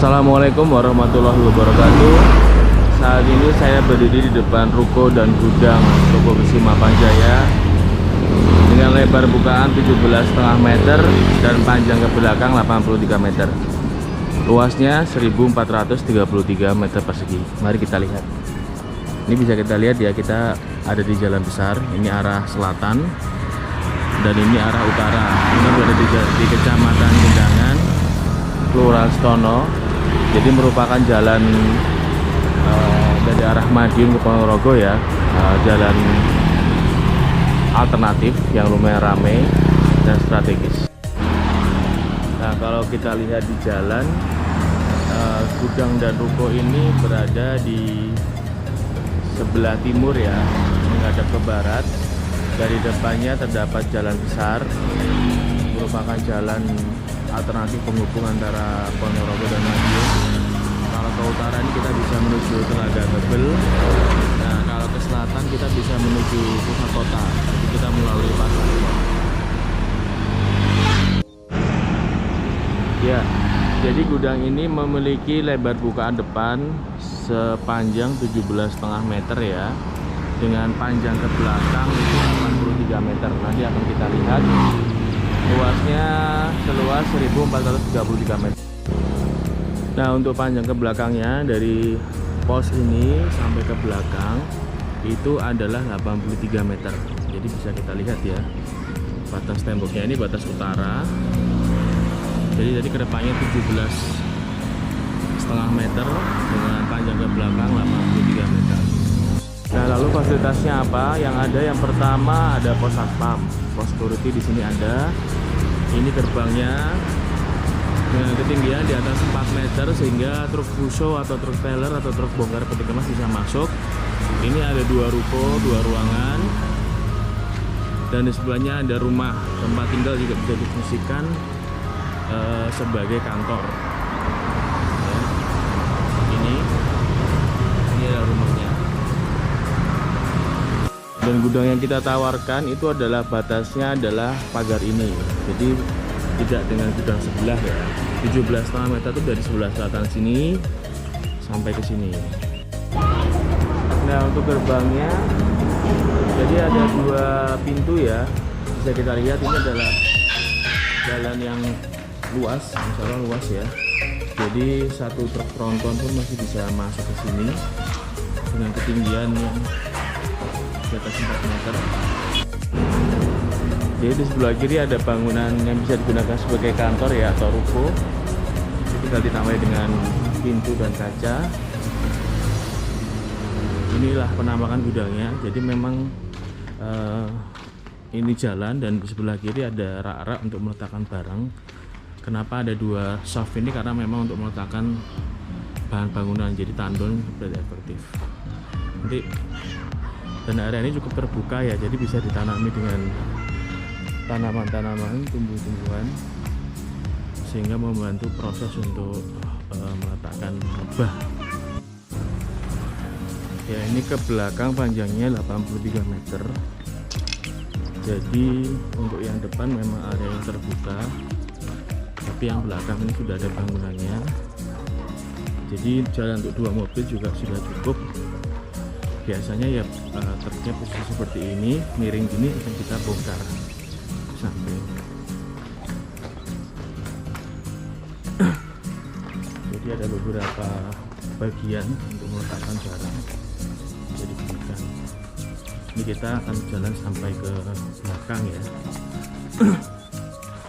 Assalamualaikum warahmatullahi wabarakatuh. Saat ini saya berdiri di depan ruko dan gudang toko besi Mapanjaya dengan lebar bukaan 17,5 meter dan panjang ke belakang 83 meter. Luasnya 1433 meter persegi. Mari kita lihat. Ini bisa kita lihat ya, kita ada di jalan besar. Ini arah selatan dan ini arah utara. Kita berada di Kecamatan Gendangan, Kelurahan Stono. Jadi merupakan jalan dari arah Madiun ke Ponorogo ya, jalan alternatif yang lumayan ramai dan strategis. Nah, kalau kita lihat di jalan, gudang dan ruko ini berada di sebelah timur ya, menghadap ke barat. Dari depannya terdapat jalan besar, merupakan jalan alternatif penghubung antara Ponorogo dan Madiun. Kalau ke utara ini kita bisa menuju Telaga Ngebel. Nah, kalau ke selatan kita bisa menuju pusat kota. Jadi kita melalui pasar. Ya, jadi gudang ini memiliki lebar bukaan depan sepanjang 17,5 meter ya, dengan panjang ke belakang itu 83 meter. Nanti akan kita lihat. Luasnya seluas 1433 meter. Nah, untuk panjang ke belakangnya dari pos ini sampai ke belakang itu adalah 83 meter. Jadi bisa kita lihat ya, batas temboknya ini batas utara. Jadi kedepannya 17,5 meter dengan panjang ke belakang 83 meter. Nah, lalu fasilitasnya apa? Yang ada yang pertama ada pos satpam, pos security di sini ada. Ini gerbangnya dengan ketinggian di atas 4 meter sehingga truk fuso atau truk trailer atau truk bongkar peti kemas bisa masuk. Ini ada 2 ruko, 2 ruangan, dan di sebelahnya ada rumah tempat tinggal juga bisa difungsikan sebagai kantor. Ya. Ini adalah rumahnya. Dan gudang yang kita tawarkan itu adalah batasnya adalah pagar ini. Jadi tidak dengan gudang sebelah ya. 17,5 meter itu dari sebelah selatan sini sampai ke sini. Nah, untuk gerbangnya jadi ada 2 pintu ya. Bisa kita lihat ini adalah jalan yang luas, insya Allah luas ya. Jadi satu truk tronton pun masih bisa masuk ke sini dengan ketinggian yang di atas 4 meter. Jadi di sebelah kiri ada bangunan yang bisa digunakan sebagai kantor ya atau ruko. Jadi tinggal ditambah dengan pintu dan kaca. Inilah penampakan gudangnya. Jadi memang ini jalan dan di sebelah kiri ada rak-rak untuk meletakkan barang. Kenapa ada 2 shaft ini? Karena memang untuk meletakkan bahan bangunan. Jadi tandon berarti efektif. Nanti dan area ini cukup terbuka ya, jadi bisa ditanami dengan tanaman-tanaman, tumbuh-tumbuhan, sehingga membantu proses untuk meletakkan lebah. Ya, ini ke belakang panjangnya 83 meter. Jadi untuk yang depan memang area yang terbuka, tapi yang belakang ini sudah ada bangunannya. Jadi jalan untuk 2 mobil juga sudah cukup. Biasanya ya truknya posisi seperti ini, miring gini akan kita bongkar sampai. Jadi ada beberapa bagian untuk meletakkan barang. Jadi diberikan. Ini kita akan jalan sampai ke belakang ya.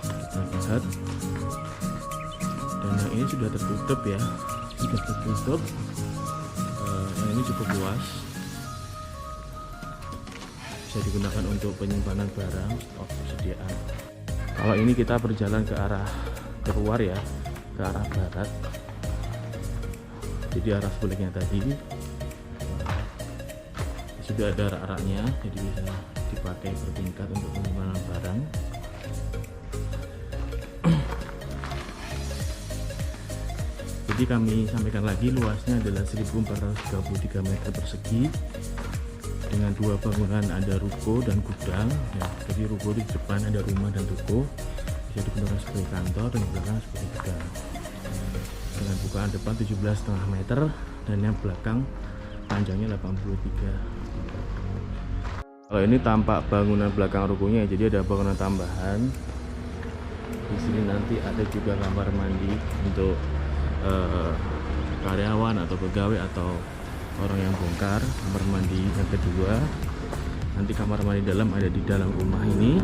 Kita lihat. Dan yang ini sudah tertutup ya, sudah tertutup. Yang ini cukup luas. Bisa digunakan untuk penyimpanan barang, stok persediaan. Kalau ini kita berjalan ke arah keluar ya, ke arah barat. Jadi arah sebaliknya tadi sudah ada rak-raknya, jadi bisa dipakai bertingkat untuk penyimpanan barang. Jadi kami sampaikan lagi, luasnya adalah 1433 meter persegi. Dengan 2 bangunan, ada ruko dan gudang ya. Jadi ruko di depan ada rumah dan ruko, bisa digunakan sebagai kantor dan di belakang sebagai gudang. dengan bukaan depan 17,5 meter dan yang belakang panjangnya 83. Kalau ini tampak bangunan belakang rukonya, jadi ada bangunan tambahan. Di sini nanti ada juga kamar mandi untuk karyawan atau pegawai atau orang yang bongkar. Kamar mandi yang kedua, nanti kamar mandi dalam ada di dalam rumah ini.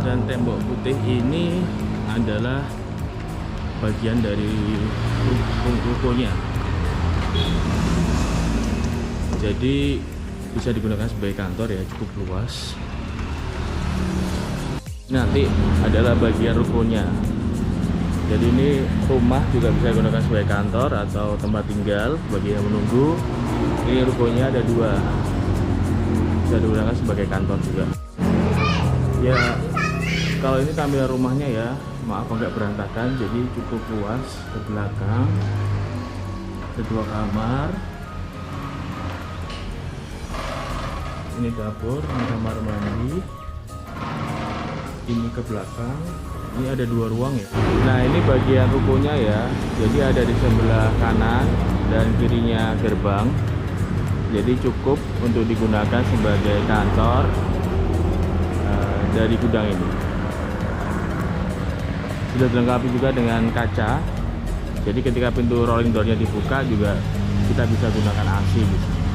Dan tembok putih ini adalah bagian dari rukonya, jadi bisa digunakan sebagai kantor ya, cukup luas. Nanti adalah bagian rukonya, jadi ini rumah juga bisa digunakan sebagai kantor atau tempat tinggal bagi yang menunggu. Ini rukonya ada dua, bisa digunakan sebagai kantor juga ya. Kalau ini tampilan rumahnya ya, maaf agak berantakan, jadi cukup luas ke belakang. Ada 2 kamar. Ini dapur, ini kamar mandi. Ini ke belakang. Ini ada 2 ruang ya. Nah, ini bagian rukonya ya. Jadi ada di sebelah kanan dan kirinya gerbang. Jadi cukup untuk digunakan sebagai kantor dari gudang ini. Sudah dilengkapi juga dengan kaca, jadi ketika pintu rolling door-nya dibuka juga kita bisa gunakan AC di sini.